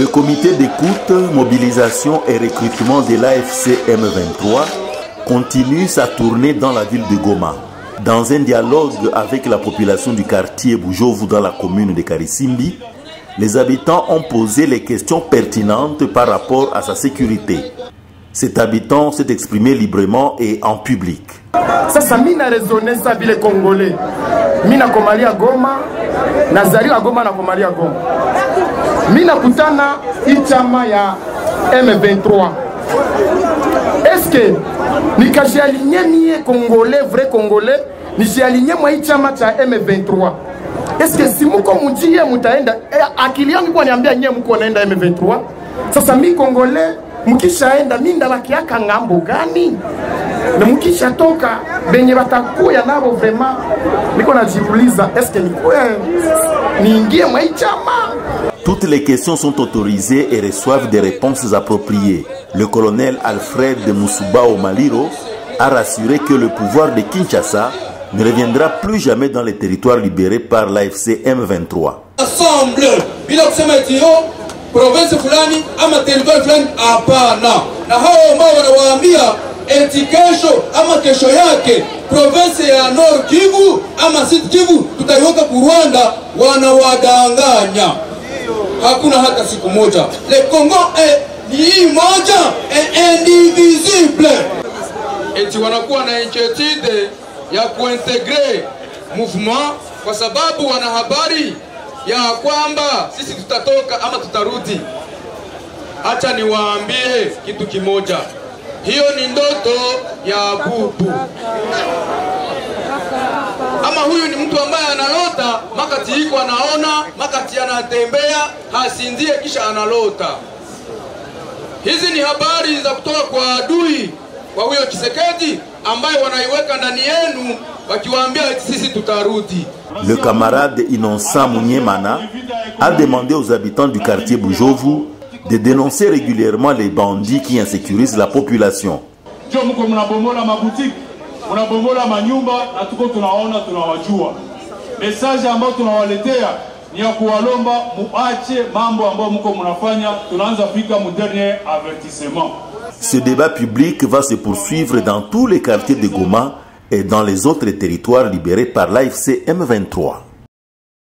Le comité d'écoute, mobilisation et recrutement de l'AFC M23 continue sa tournée dans la ville de Goma. Dans un dialogue avec la population du quartier Bujovu dans la commune de Karisimbi, les habitants ont posé les questions pertinentes par rapport à sa sécurité. Cet habitant s'est exprimé librement et en public. Sasa mina raisonné ça vile Congolais. Mina komalia Goma, nazali wa Goma na komalia Goma. Mina kutana ichama ya M23. Est-ce que nikajialigner mie Congolais, vrai Congolais, nijialigner mwa ichama cha M23? Est-ce que si muko mujie mutaenda akili yangu kwa niambia nyie muko naenda M23? Sasa mi Congolais mukishaenda minda bakiaka ngambo gani? Na mukisha toka benye batakuya nabo vraiment niko najiuliza est-ce que niingie mwa ichama? Toutes les questions sont autorisées et reçoivent des réponses appropriées. Le colonel Alfred de Moussouba Maliro a rassuré que le pouvoir de Kinshasa ne reviendra plus jamais dans les territoires libérés par l'AFC M23. Ensemble, bila kusema eti province fulani ama territoire fulani hapana. Na hao ambao wanawaambia eti kesho ama kesho yake province ya Nord Kivu ama Sud Kivu tutaiweka ku Rwanda, wanawadanganya. Hakuna hata siku moja. Le Congo est ni moja et indivisible. Eti wanakuwa na inquiétude ya kuintegre mouvement kwa sababu wana habari ya kwamba sisi tutatoka ama tutarudi. Acha niwaambie kitu kimoja. Hiyo ni ndoto ya bubu. Ama huyu ni mtu ambaye analota, makati iko anaona, makati anatembea, hasinzie kisha analota. Hizi ni habari za kutoka kwa adui kwa huyo Tshisekedi ambaye wanaiweka ndani yenu wakiwaambia sisi tutarudi. Le camarade Innocent Mouniemana a demandé aux habitants du quartier Bujovu de dénoncer régulièrement les bandits qui insécurisent la population. Message ambao tunawaletea ni ya kuwalomba muache mambo ambayo mko mnafanya, tunaanza fika mu dernier avertissement. Ce débat public va se poursuivre dans tous les quartiers de Goma et dans les autres territoires libérés par l'AFC M23.